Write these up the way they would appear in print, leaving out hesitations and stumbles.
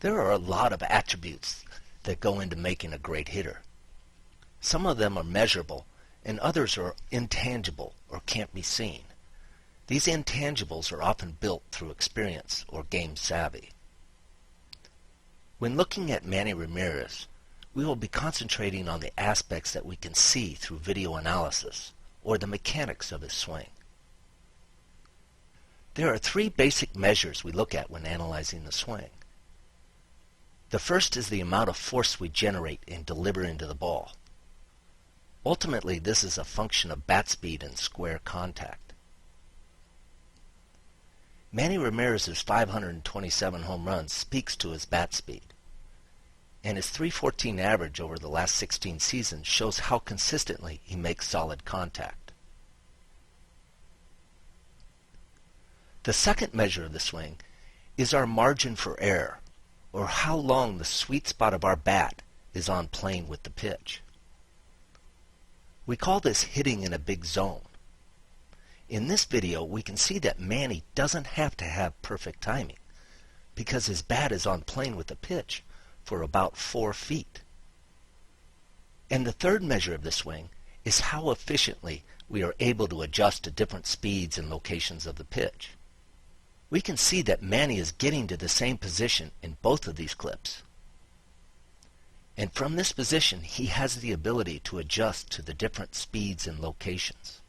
There are a lot of attributes that go into making a great hitter. Some of them are measurable, and others are intangible or can't be seen. These intangibles are often built through experience or game savvy. When looking at Manny Ramirez, we will be concentrating on the aspects that we can see through video analysis, or the mechanics of his swing. There are three basic measures we look at when analyzing the swing. The first is the amount of force we generate and deliver into the ball. Ultimately, this is a function of bat speed and square contact. Manny Ramirez's 527 home runs speaks to his bat speed, and his .314 average over the last 16 seasons shows how consistently he makes solid contact. The second measure of the swing is our margin for error, or how long the sweet spot of our bat is on plane with the pitch. We call this hitting in a big zone. In this video, we can see that Manny doesn't have to have perfect timing because his bat is on plane with the pitch for about 4 feet. And the third measure of the swing is how efficiently we are able to adjust to different speeds and locations of the pitch. We can see that Manny is getting to the same position in both of these clips. And from this position, he has the ability to adjust to the different speeds and locations.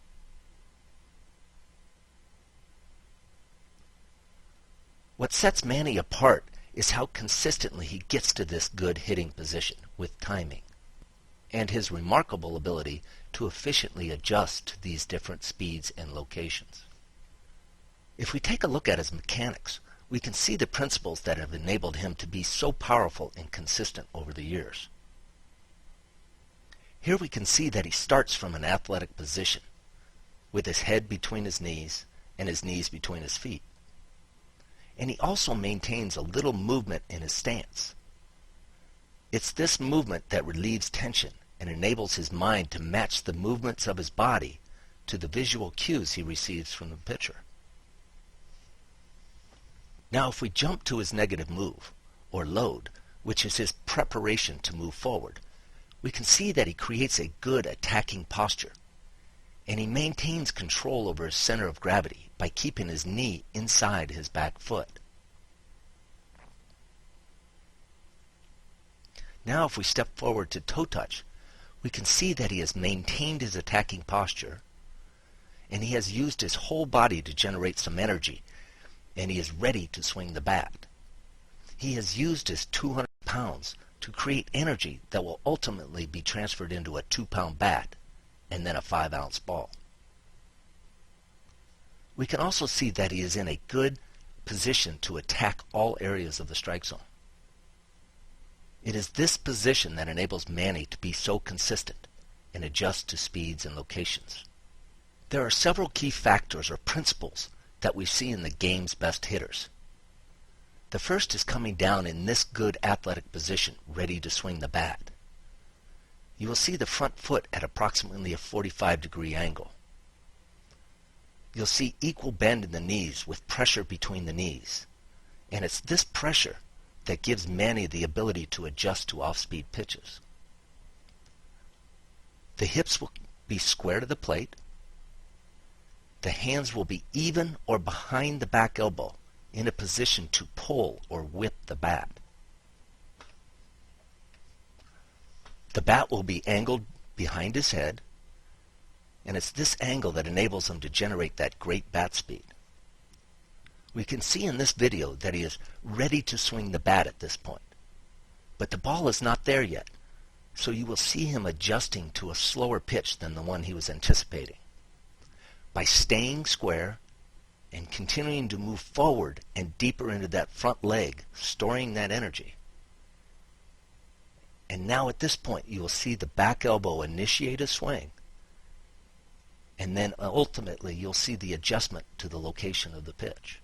What sets Manny apart is how consistently he gets to this good hitting position with timing, and his remarkable ability to efficiently adjust to these different speeds and locations. If we take a look at his mechanics, we can see the principles that have enabled him to be so powerful and consistent over the years. Here we can see that he starts from an athletic position, with his head between his knees and his knees between his feet. And he also maintains a little movement in his stance. It's this movement that relieves tension and enables his mind to match the movements of his body to the visual cues he receives from the pitcher. Now if we jump to his negative move, or load, which is his preparation to move forward, we can see that he creates a good attacking posture, and he maintains control over his center of gravity by keeping his knee inside his back foot. Now if we step forward to toe touch, we can see that he has maintained his attacking posture, and he has used his whole body to generate some energy, and he is ready to swing the bat. He has used his 200 pounds to create energy that will ultimately be transferred into a 2-pound bat and then a 5-ounce ball. We can also see that he is in a good position to attack all areas of the strike zone. It is this position that enables Manny to be so consistent and adjust to speeds and locations. There are several key factors or principles that we see in the game's best hitters. The first is coming down in this good athletic position, ready to swing the bat. You will see the front foot at approximately a 45-degree angle. You'll see equal bend in the knees with pressure between the knees. And it's this pressure that gives Manny the ability to adjust to off-speed pitches. The hips will be square to the plate. The hands will be even or behind the back elbow in a position to pull or whip the bat. The bat will be angled behind his head, and it's this angle that enables him to generate that great bat speed. We can see in this video that he is ready to swing the bat at this point, but the ball is not there yet, so you will see him adjusting to a slower pitch than the one he was anticipating. By staying square and continuing to move forward and deeper into that front leg, storing that energy. And now at this point you will see the back elbow initiate a swing, and then ultimately you'll see the adjustment to the location of the pitch.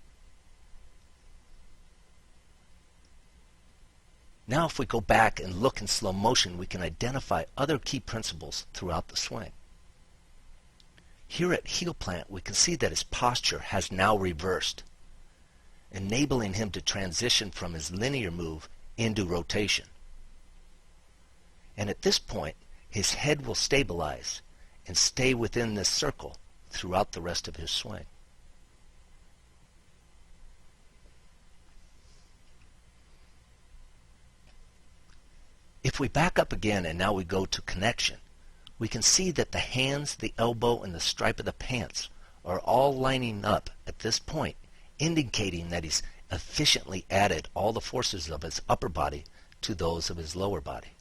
Now if we go back and look in slow motion, we can identify other key principles throughout the swing. Here at heel plant, we can see that his posture has now reversed, enabling him to transition from his linear move into rotation. And at this point, his head will stabilize and stay within this circle throughout the rest of his swing. If we back up again and now we go to connection, we can see that the hands, the elbow, and the stripe of the pants are all lining up at this point, indicating that he's efficiently added all the forces of his upper body to those of his lower body.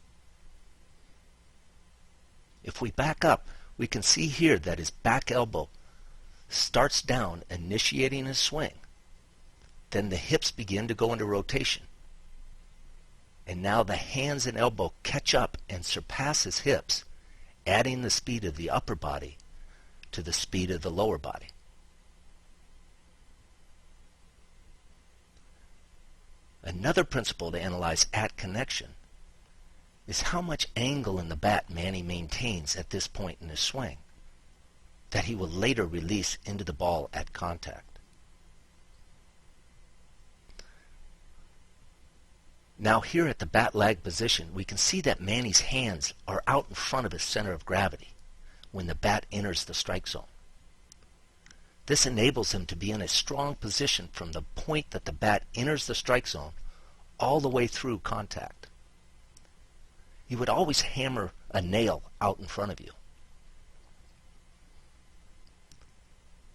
If we back up, we can see here that his back elbow starts down, initiating his swing. Then the hips begin to go into rotation. And now the hands and elbow catch up and surpass his hips, adding the speed of the upper body to the speed of the lower body. Another principle to analyze at connection is how much angle in the bat Manny maintains at this point in his swing that he will later release into the ball at contact. Now here at the bat lag position, we can see that Manny's hands are out in front of his center of gravity when the bat enters the strike zone. This enables him to be in a strong position from the point that the bat enters the strike zone all the way through contact. You would always hammer a nail out in front of you.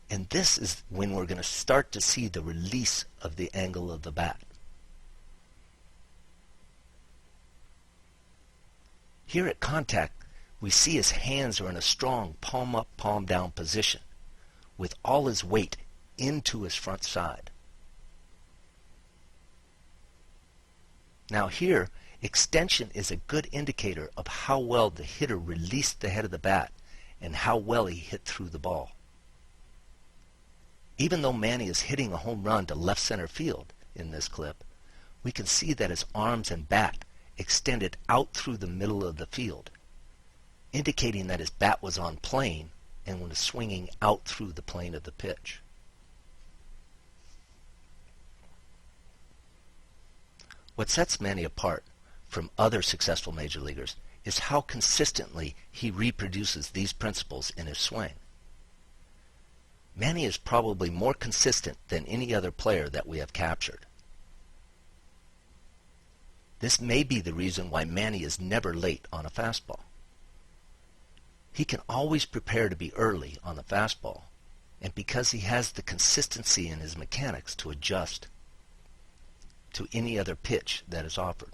And this is when we're going to start to see the release of the angle of the bat. Here at contact, we see his hands are in a strong palm up, palm down position with all his weight into his front side. Now here, extension is a good indicator of how well the hitter released the head of the bat and how well he hit through the ball. Even though Manny is hitting a home run to left center field in this clip, we can see that his arms and bat extended out through the middle of the field, indicating that his bat was on plane and was swinging out through the plane of the pitch. What sets Manny apart from other successful major leaguers is how consistently he reproduces these principles in his swing. Manny is probably more consistent than any other player that we have captured. This may be the reason why Manny is never late on a fastball. He can always prepare to be early on the fastball, and because he has the consistency in his mechanics to adjust to any other pitch that is offered.